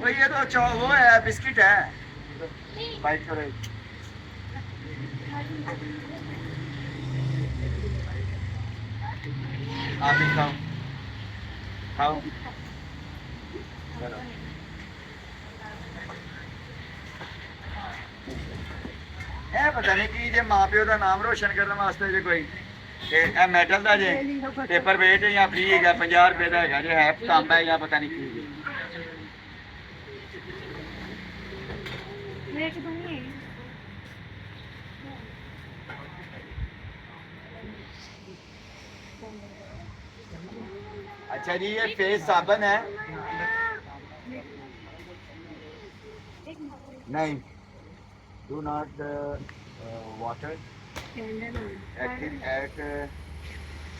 भाई ये तो वो है, बिस्किट है, बाइट करो। आप भी खाओ, खाओ चलो। पता नहीं कि जे माँ प्यो का नाम रोशन करने वास्ते जे कोई मेटल का जे पेपर वेट या फ्री है 50 रुपए का है जो है काम है या पता नहीं की। अच्छा जी ये फेस साबन है नहीं, डू नॉट वाटर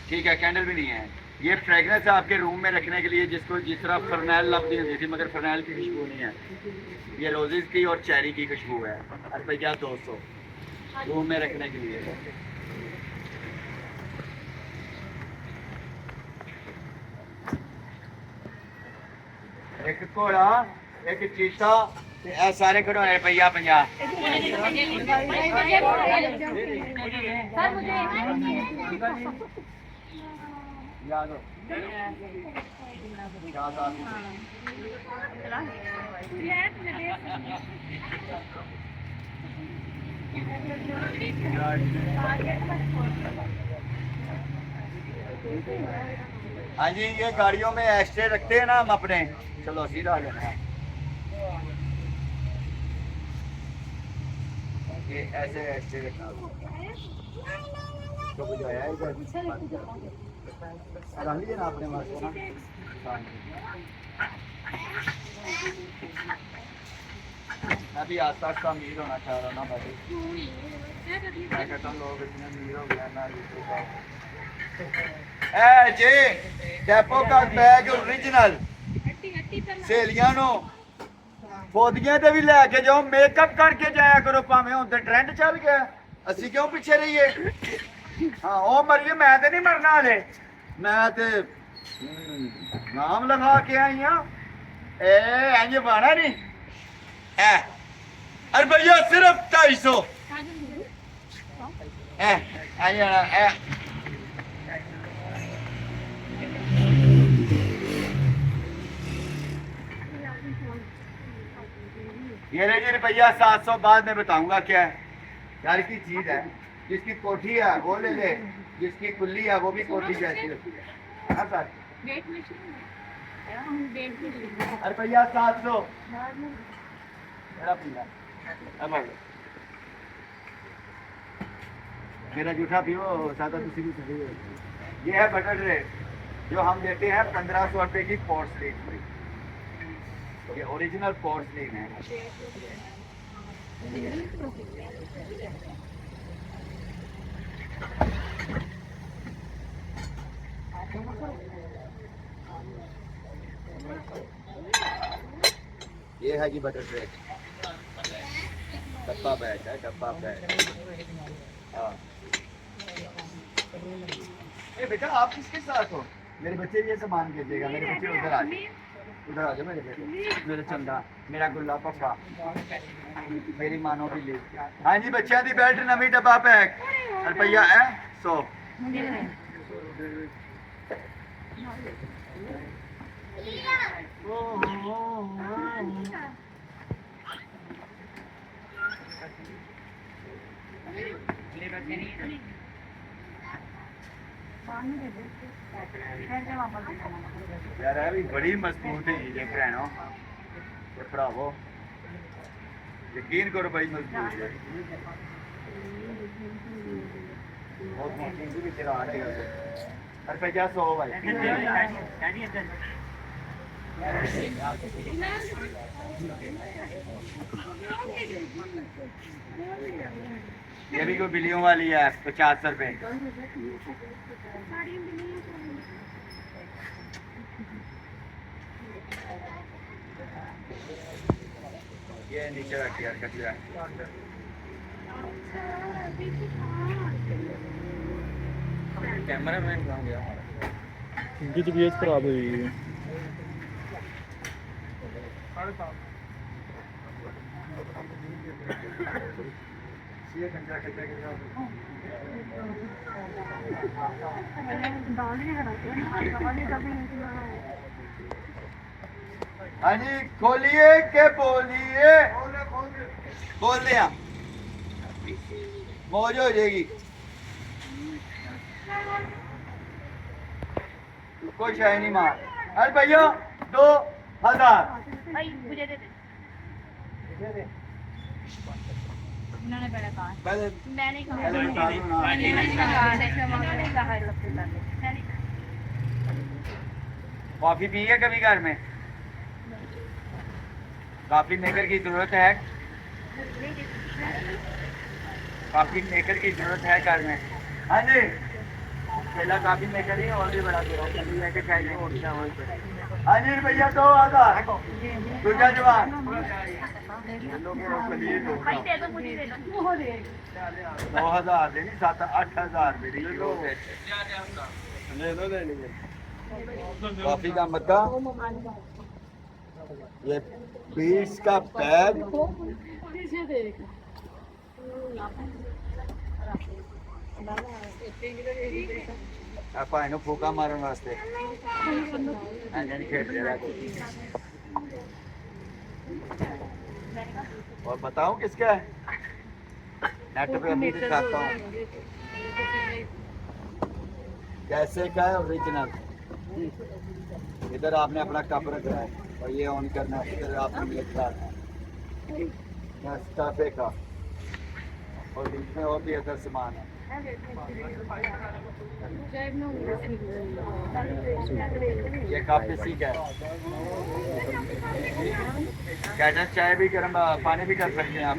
ठीक है, कैंडल भी नहीं है। ये फ्रेगनेंस है आपके रूम में रखने के लिए, जिसको जिस तरह फरनैल लभदी होती थी मगर फरनैल की खुशबू नहीं है, ये रोजेज की और चेरी की खुशबू है। रुपया 200 रूम में रखने के लिए। एक घोड़ा, एक चीता, सारे खिडौने रुपया 50। याद हो हाँ जी, ये गाड़ियों में एक्स्ट्रे रखते हैं ना हम अपने, चलो सीधा लेना है ये ऐसे एक्स्ट्रे रखना तो बुझाया ना अपने मास्टर ना। मैं भी आस्ता आस्ता अमीर होना चाह रहा हूँ ना भाई, मैं कहता हूँ लोग इतने अमीर हो गए ना जी। डेपो का बैग ओरिजिनल सहेलियां नो फोदियां ते भी लैके जाओ, मेकअप करके जाया करो, भावें हुण ते ट्रेंड चल गया, असी क्यों पीछे रहिए। हाँ ओ मरिए, मैं ते नहीं मरना हले, मैं ते नाम लगा के आई हाँ। इंज पाना नहीं अरे भैया सिर्फ 250 ये रही रुपया 700 बाद में बताऊंगा क्या है। घर की चीज है, जिसकी कोठी है वो ले ले, जिसकी कुल्ली है वो भी कोठी जैसी होती है। हाँ सर रुपया 700 मेरा जूठा पियो सादा तुसी भी सही। ये है बटर रेट जो हम देते हैं 1500 रुपए की पोर्सलीन, ये ओरिजिनल पोर्सलीन है। ये है जी बटर रेट, डब्बा बैग है, डब्बा बैग। हाँ बेटा आप किसके साथ हो? मेरे बच्चे ये सामान भेजेगा, मेरे बच्चे उधर आ जाए, उधर आ जाओ मेरे बेटे, मेरे चंदा, मेरा गुल्ला पप्पा, मेरी मानो भी ले। हाँ जी बच्चों की बेल्ट नवी डब्बा पैक रुपया है 100। यार है भी बड़ी मजबूत है ये भैनों ते भरावो, यकीन करो भाई मजबूत है बहुत मोटी भी तेरा आ गया रुपया 100 भाई। ये भी कोई बिलियों वाली है 50 रुपए। ये नीचे रख यार कचरा। कैमरा मैन कहाँ गया हमारा? इनकी तबीयत खराब हुई है। हाँ जी खोलिए के बोलिए बोल दिया मौज हो जाएगी कोई शायद नहीं मार अरे भैया 2000 मुझे दे दे उन्होंने पहले कहा पहले मैंने कहा पहले बता दो ना। मैंने कहा कॉफी पी है कभी घर में कॉफी मेकर की जरूरत है कॉफी मेकर की जरूरत है घर में हाँ जी पहला कॉफी मेकर ही और भी बड़ा करो कभी लेके चाहिए हाँ जी भैया 2000 दूसरा जवान भाई दे दो मुझे दे दो 2000 देनी 7-8 मेरी कॉफी का मद्दा ये 20 का बैग आप इन्हें फूका मारने वास्ते और बताऊं किसका है नेट पे अभी दिखाता हूँ कैसे का है ओरिजिनल इधर आपने अपना कप रखना है और ये ऑन करना है इधर आपने लिखना है स्टाफे का और इसमें और भी अदर सामान है ये कप इसी का है कहना चाय भी गर्म पानी भी कर सकते हैं आप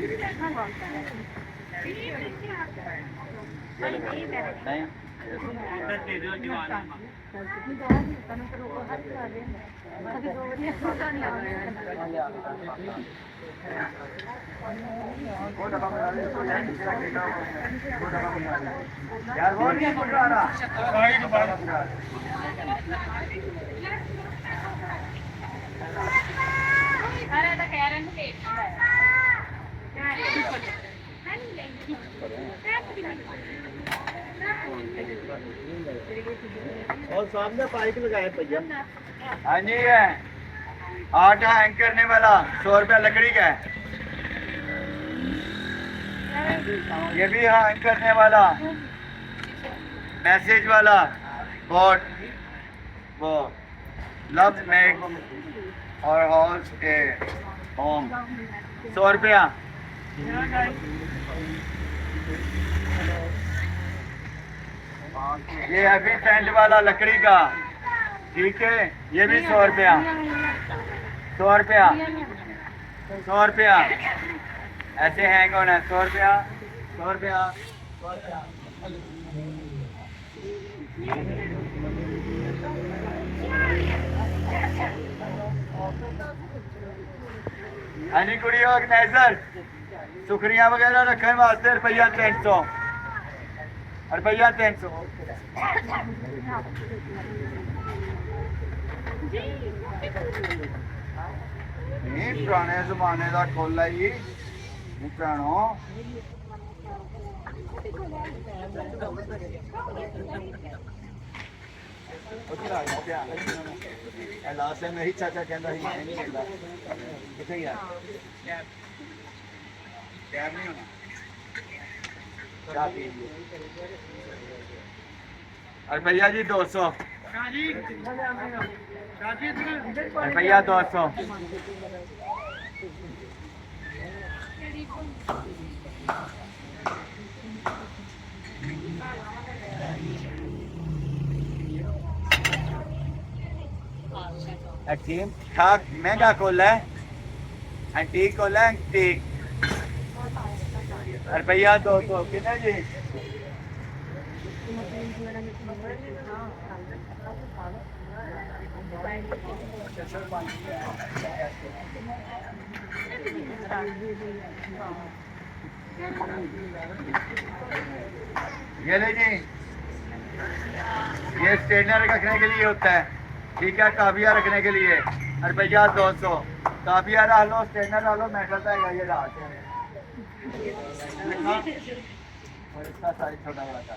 नहीं यार वो नहीं पकड़ा रहा अरे तो कह रहे हैं और सामने पाइप लगाए भैया हाँ जी है आटा हैंग करने वाला 100 रुपया लकड़ी का है ये भी हैंग करने वाला मैसेज वाला बोर्ड वो लव्स मेक और हाउस ए होम 100 रुपया ये हैवी टेंट वाला लकड़ी का ठीक है ये भी 100 रुपया 100 रुपया 100 रुपया ऐसे हैंग होना है 100 रुपया 100 रुपया 100 रुपया कुड़ी ऑर्गेनाइजर सुखरिया वगैरह रखने वास्ते रुपया 300 रुपया 300 नहीं पुराने जमाने का खोला ही भैनो लास्ट टाइम यही चाचा कहता नहीं कहता कितने यार कैब नहीं होना रुपया जी 200 रुपया 200 ठाक महंगा खोला है एंटीक खोला है एंटीक रुपया 200 कितना जी ये ले जी ये स्टेनर रखने के लिए होता है ठीक है काबिया रखने के लिए रुपया 200 काफिया डाल लो, स्टेनर डालो, मेटल का है ये डालते हैं और इसका साइज छोटा बड़ा कर